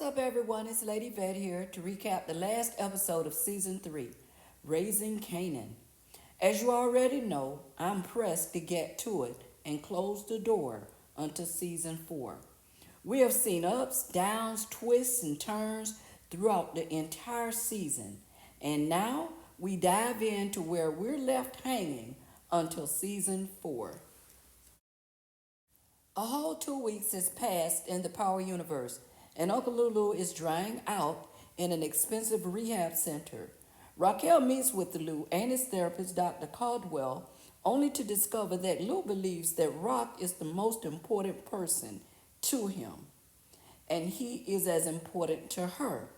up, everyone? It's Lady Vet here to recap the last episode of Season 3, Raising Kanan. As you already know, I'm pressed to get to it and close the door until Season 4. We have seen ups, downs, twists, and turns throughout the entire season, and now we dive into where we're left hanging until Season 4. A whole 2 weeks has passed in the Power Universe, and Uncle Lulu is drying out in an expensive rehab center. Raquel meets with Lou and his therapist, Dr. Caldwell, only to discover that Lou believes that Rock is the most important person to him, and he is as important to her.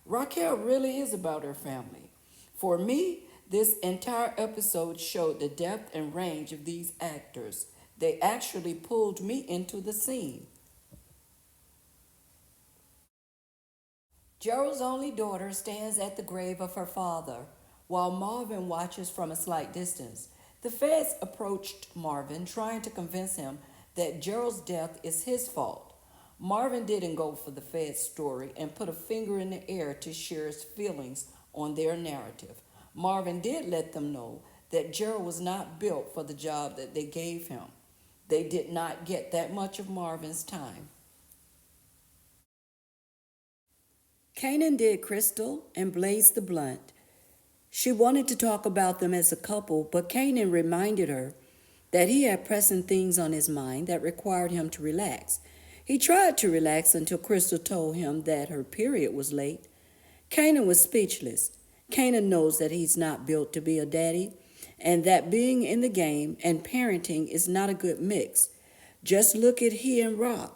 Raquel really is about her family. For me, this entire episode showed the depth and range of these actors. They actually pulled me into the scene. Gerald's only daughter stands at the grave of her father, while Marvin watches from a slight distance. The feds approached Marvin, trying to convince him that Gerald's death is his fault. Marvin didn't go for the feds' story and put a finger in the air to share his feelings on their narrative. Marvin did let them know that Gerald was not built for the job that they gave him. They did not get that much of Marvin's time. Kanan did Crystal and blazed the blunt. She wanted to talk about them as a couple, but Kanan reminded her that he had pressing things on his mind that required him to relax. He tried to relax until Crystal told him that her period was late. Kanan was speechless. Kanan knows that he's not built to be a daddy, and that being in the game and parenting is not a good mix. Just look at he and Rock.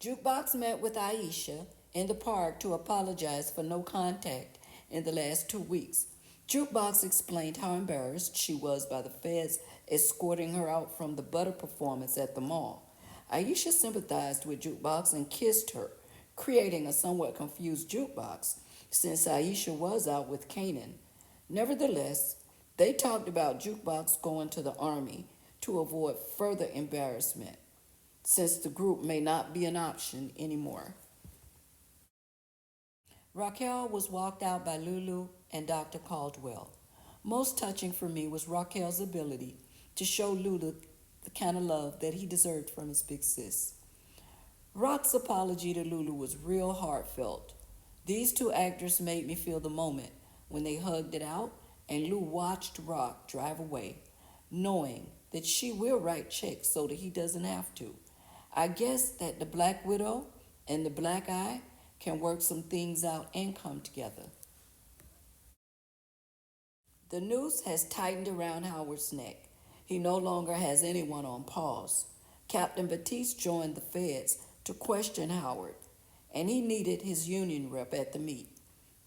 Jukebox met with Aisha in the park to apologize for no contact in the last 2 weeks. Jukebox explained how embarrassed she was by the feds escorting her out from the butter performance at the mall. Aisha sympathized with Jukebox and kissed her, creating a somewhat confused Jukebox since Aisha was out with Kanan. Nevertheless, they talked about Jukebox going to the Army to avoid further embarrassment, since the group may not be an option anymore. Raquel was walked out by Lulu and Dr. Caldwell. Most touching for me was Raquel's ability to show Lulu the kind of love that he deserved from his big sis. Rock's apology to Lulu was real heartfelt. These two actors made me feel the moment when they hugged it out and Lou watched Rock drive away, knowing that she will write checks so that he doesn't have to. I guess that the Black Widow and the Black Eye can work some things out and come together. The noose has tightened around Howard's neck. He no longer has anyone on pause. Captain Batiste joined the feds to question Howard, and he needed his union rep at the meet.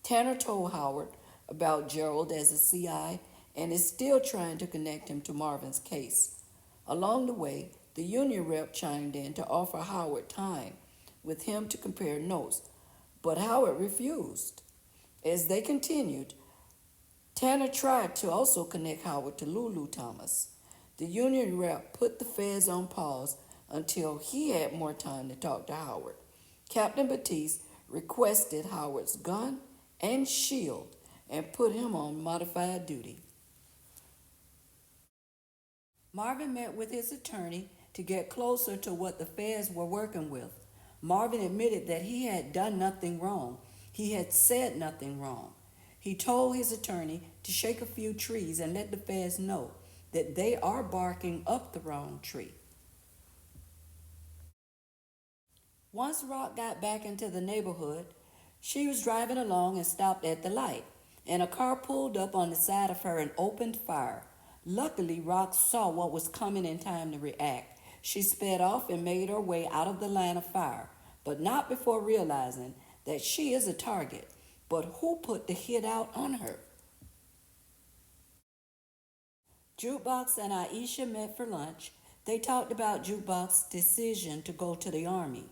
Tanner told Howard about Gerald as a CI and is still trying to connect him to Marvin's case. Along the way, the union rep chimed in to offer Howard time with him to compare notes, but Howard refused. As they continued, Tanner tried to also connect Howard to Lulu Thomas. The union rep put the feds on pause until he had more time to talk to Howard. Captain Batiste requested Howard's gun and shield and put him on modified duty. Marvin met with his attorney to get closer to what the feds were working with. Marvin admitted that he had done nothing wrong. He had said nothing wrong. He told his attorney to shake a few trees and let the feds know that they are barking up the wrong tree. Once Rock got back into the neighborhood, she was driving along and stopped at the light, and a car pulled up on the side of her and opened fire. Luckily, Rock saw what was coming in time to react. She sped off and made her way out of the line of fire, but not before realizing that she is a target. But who put the hit out on her? Jukebox and Aisha met for lunch. They talked about Jukebox's decision to go to the Army.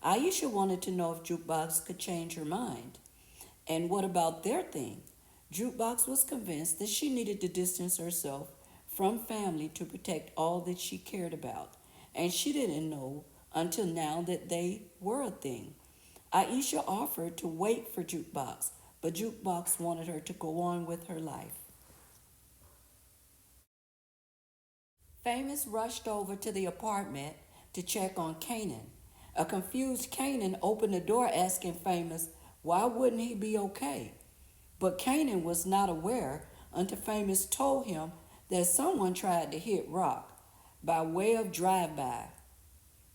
Aisha wanted to know if Jukebox could change her mind. And what about their thing? Jukebox was convinced that she needed to distance herself from family to protect all that she cared about, and she didn't know until now that they were a thing. Aisha offered to wait for Jukebox, but Jukebox wanted her to go on with her life. Famous rushed over to the apartment to check on Kanan. A confused Kanan opened the door asking Famous why wouldn't he be okay. But Kanan was not aware until Famous told him that someone tried to hit Rock by way of drive-by.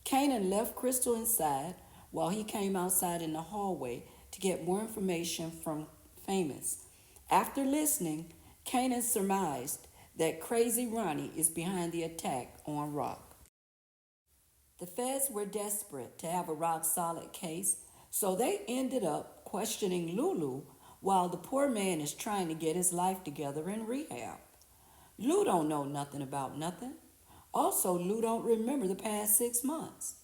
Kanan left Crystal inside while he came outside in the hallway to get more information from Famous. After listening, Kanan surmised that Crazy Ronnie is behind the attack on Rock. The feds were desperate to have a rock-solid case, so they ended up questioning Lulu while the poor man is trying to get his life together in rehab. Lou don't know nothing about nothing. Also, Lou don't remember the past 6 months.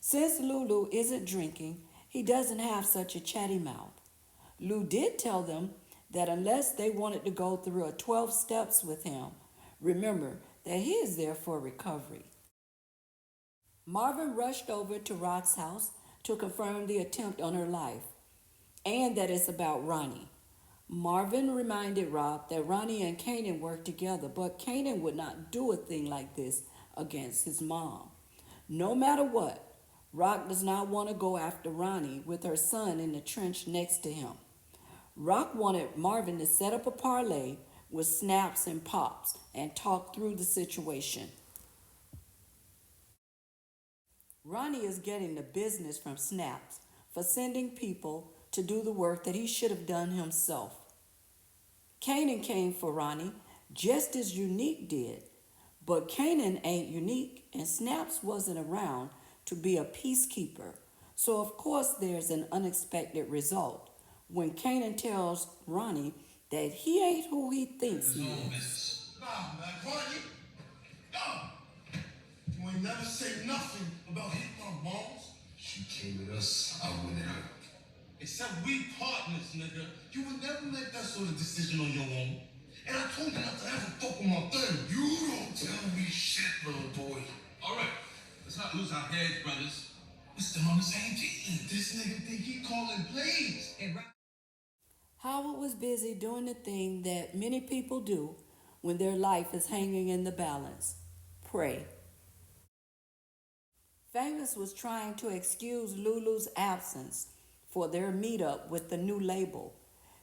Since Lulu isn't drinking, he doesn't have such a chatty mouth. Lou did tell them that unless they wanted to go through a 12 steps with him, remember that he is there for recovery. Marvin rushed over to Rock's house to confirm the attempt on her life and that it's about Ronnie. Marvin reminded Rock that Ronnie and Kanan worked together, but Kanan would not do a thing like this against his mom. No matter what, Rock does not want to go after Ronnie with her son in the trench next to him. Rock wanted Marvin to set up a parlay with Snaps and Pops and talk through the situation. Ronnie is getting the business from Snaps for sending people to do the work that he should have done himself. Kanan came for Ronnie just as Unique did, but Kanan ain't Unique and Snaps wasn't around to be a peacekeeper. So of course there's an unexpected result when Kanan tells Ronnie that he ain't who he thinks he is. Nah, man, Ronnie, nah. You ain't never say nothing about hitting my moms. She came with us, I went out. Except we partners, nigga. You would never make that sort of decision on your own. And I told you not to ever fuck with my thing. You don't tell me shit, little boy. All right, let's not lose our heads, brothers. We're still on the same team. This nigga think he calling plays. Howard was busy doing the thing that many people do when their life is hanging in the balance: pray. Famous was trying to excuse Lulu's absence for their meetup with the new label.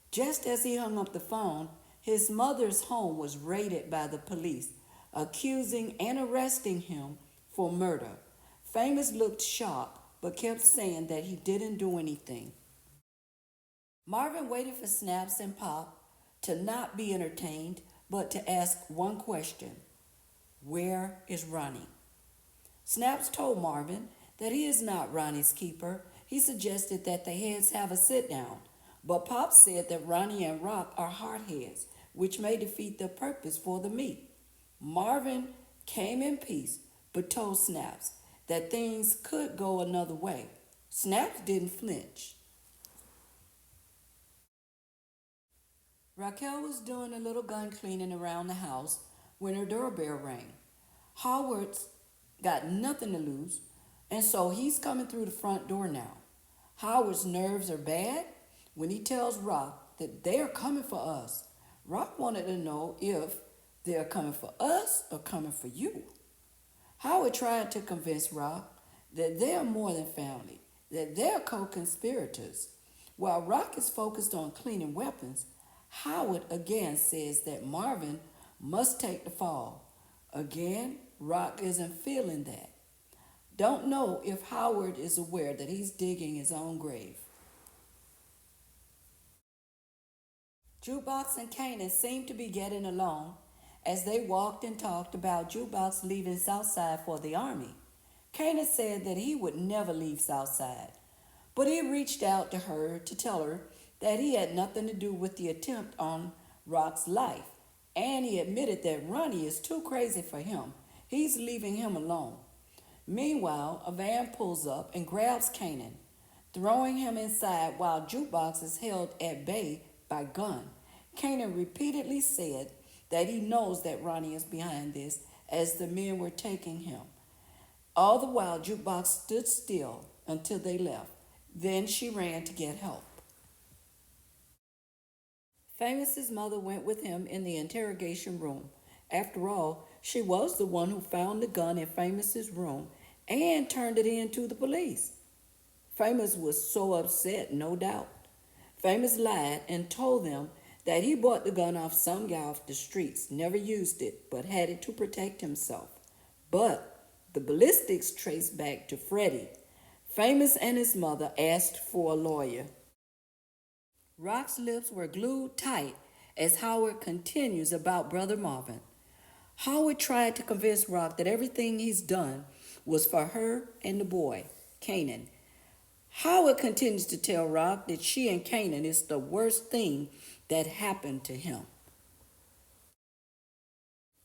Just as he hung up the phone, his mother's home was raided by the police, accusing and arresting him for murder. Famous looked shocked, but kept saying that he didn't do anything. Marvin waited for Snaps and Pop to not be entertained, but to ask one question: where is Ronnie? Snaps told Marvin that he is not Ronnie's keeper. He suggested that the heads have a sit-down, but Pop said that Ronnie and Rock are hardheads, which may defeat the purpose for the meet. Marvin came in peace, but told Snaps that things could go another way. Snaps didn't flinch. Raquel was doing a little gun cleaning around the house when her doorbell rang. Howard's got nothing to lose, and so he's coming through the front door now. Howard's nerves are bad when he tells Rock that they're coming for us. Rock wanted to know if they're coming for us or coming for you. Howard tried to convince Rock that they're more than family, that they're co-conspirators. While Rock is focused on cleaning weapons, Howard again says that Marvin must take the fall. Again, Rock isn't feeling that. Don't know if Howard is aware that he's digging his own grave. Jukebox and Kanan seemed to be getting along as they walked and talked about Jukebox leaving Southside for the Army. Kanan said that he would never leave Southside, but he reached out to her to tell her that he had nothing to do with the attempt on Rock's life, and he admitted that Ronnie is too crazy for him. He's leaving him alone. Meanwhile, a van pulls up and grabs Kanan, throwing him inside while Jukebox is held at bay by gun. Kanan repeatedly said that he knows that Ronnie is behind this as the men were taking him. All the while, Jukebox stood still until they left. Then she ran to get help. Famous's mother went with him in the interrogation room. After all, she was the one who found the gun in Famous's room and turned it in to the police. Famous was so upset, no doubt. Famous lied and told them that he bought the gun off some guy off the streets, never used it, but had it to protect himself. But the ballistics traced back to Freddie. Famous and his mother asked for a lawyer. Rock's lips were glued tight as Howard continues about Brother Marvin. Howard tried to convince Rock that everything he's done was for her and the boy, Kanan. Howard continues to tell Rock that she and Kanan is the worst thing that happened to him.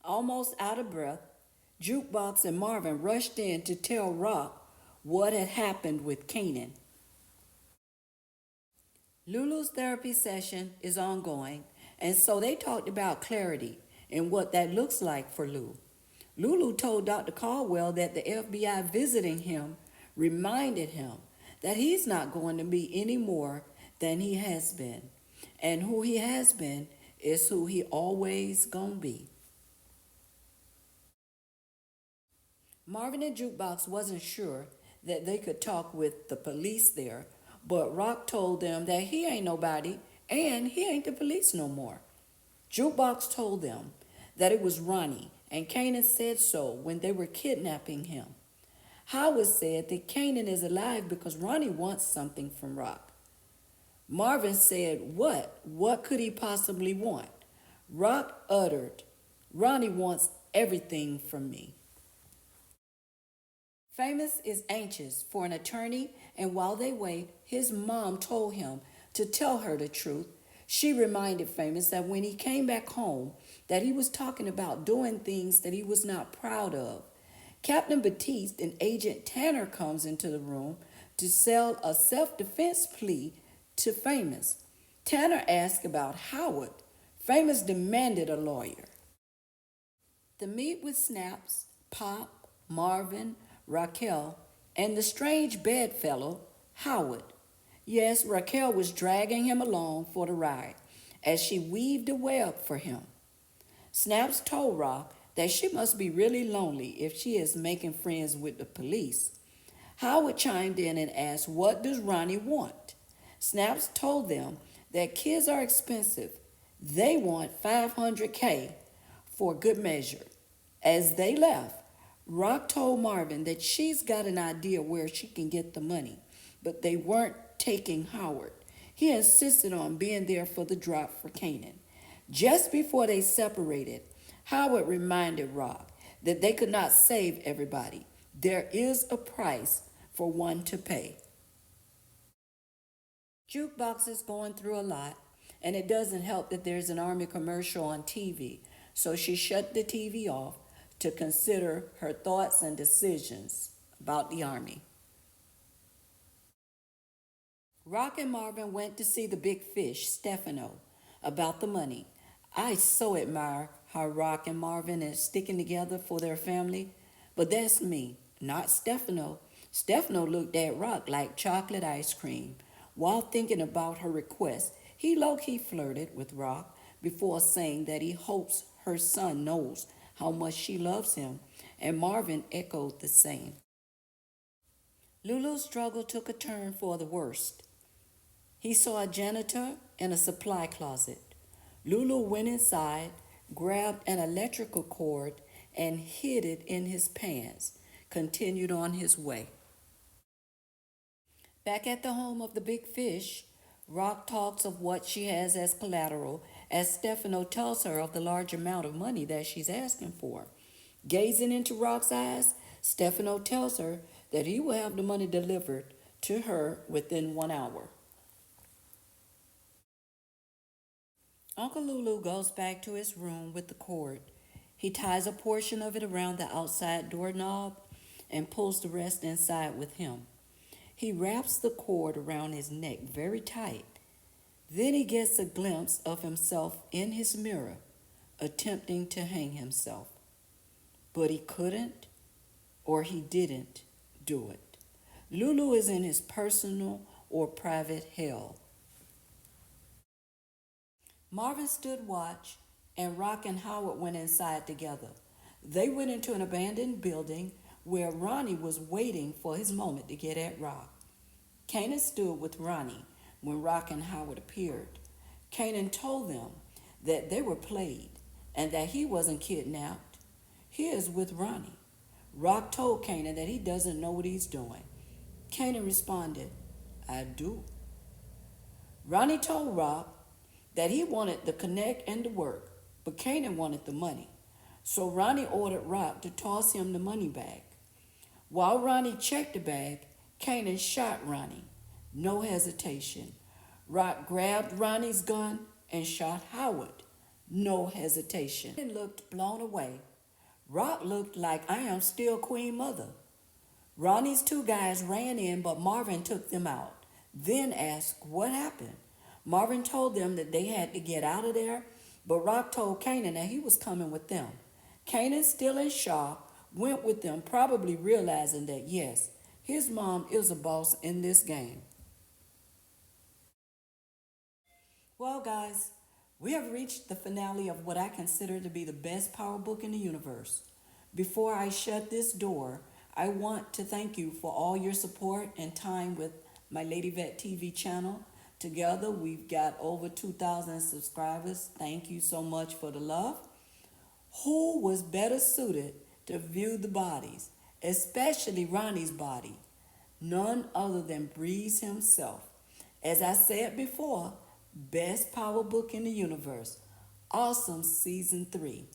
Almost out of breath, Jukebox and Marvin rushed in to tell Rock what had happened with Kanan. Lulu's therapy session is ongoing, and so they talked about clarity and what that looks like for Lou. Lulu told Dr. Caldwell that the FBI visiting him reminded him that he's not going to be any more than he has been, and who he has been is who he always gonna be. Marvin and Jukebox wasn't sure that they could talk with the police there, but Rock told them that he ain't nobody and he ain't the police no more. Jukebox told them that it was Ronnie, and Kanan said so when they were kidnapping him. Howard said that Kanan is alive because Ronnie wants something from Rock. Marvin said, what? What could he possibly want? Rock uttered, Ronnie wants everything from me. Famous is anxious for an attorney, and while they wait, his mom told him to tell her the truth. She reminded Famous that when he came back home, that he was talking about doing things that he was not proud of. Captain Batiste and Agent Tanner comes into the room to sell a self-defense plea to Famous. Tanner asked about Howard. Famous demanded a lawyer. The meet with Snaps, Pop, Marvin, Raquel, and the strange bedfellow, Howard. Yes, Raquel was dragging him along for the ride as she weaved a web for him. Snaps told Rock that she must be really lonely if she is making friends with the police. Howard chimed in and asked, what does Ronnie want? Snaps told them that kids are expensive. They want $500K for good measure. As they left, Rock told Marvin that she's got an idea where she can get the money, but they weren't taking Howard. He insisted on being there for the drop for Kanan. Just before they separated, Howard reminded Rock that they could not save everybody. There is a price for one to pay. Jukebox is going through a lot, and it doesn't help that there's an Army commercial on TV, so she shut the TV off to consider her thoughts and decisions about the Army. Rock and Marvin went to see the big fish, Stefano, about the money. I so admire how Rock and Marvin are sticking together for their family, but that's me, not Stefano. Stefano looked at Rock like chocolate ice cream. While thinking about her request, he low-key flirted with Rock before saying that he hopes her son knows how much she loves him, and Marvin echoed the same. Lulu's struggle took a turn for the worst. He saw a janitor in a supply closet. Lulu went inside, grabbed an electrical cord, and hid it in his pants, continued on his way. Back at the home of the big fish, Rock talks of what she has as collateral as Stefano tells her of the large amount of money that she's asking for. Gazing into Rock's eyes, Stefano tells her that he will have the money delivered to her within 1 hour. Uncle Lulu goes back to his room with the cord. He ties a portion of it around the outside doorknob and pulls the rest inside with him. He wraps the cord around his neck very tight. Then he gets a glimpse of himself in his mirror, attempting to hang himself. But he couldn't or he didn't do it. Lulu is in his personal or private hell. Marvin stood watch, and Rock and Howard went inside together. They went into an abandoned building where Ronnie was waiting for his moment to get at Rock. Kanan stood with Ronnie when Rock and Howard appeared. Kanan told them that they were played and that he wasn't kidnapped. He is with Ronnie. Rock told Kanan that he doesn't know what he's doing. Kanan responded, I do. Ronnie told Rock that he wanted the connect and the work, but Kanan wanted the money. So Ronnie ordered Rock to toss him the money bag. While Ronnie checked the bag, Kanan shot Ronnie. No hesitation. Rock grabbed Ronnie's gun and shot Howard. No hesitation. Kanan looked blown away. Rock looked like I am still Queen Mother. Ronnie's two guys ran in, but Marvin took them out, then asked what happened. Marvin told them that they had to get out of there, but Rock told Kanan that he was coming with them. Kanan, still in shock, went with them, probably realizing that, yes, his mom is a boss in this game. Well, guys, we have reached the finale of what I consider to be the best power book in the universe. Before I shut this door, I want to thank you for all your support and time with my Lady Vet TV channel. Together, we've got over 2,000 subscribers. Thank you so much for the love. Who was better suited to view the bodies, especially Ronnie's body? None other than Breeze himself. As I said before, best power book in the universe. Awesome Season 3.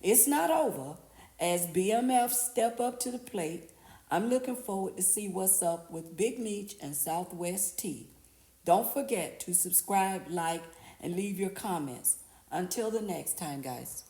It's not over. As BMF step up to the plate, I'm looking forward to see what's up with Big Meech and Southwest T. Don't forget to subscribe, like, and leave your comments. Until the next time, guys.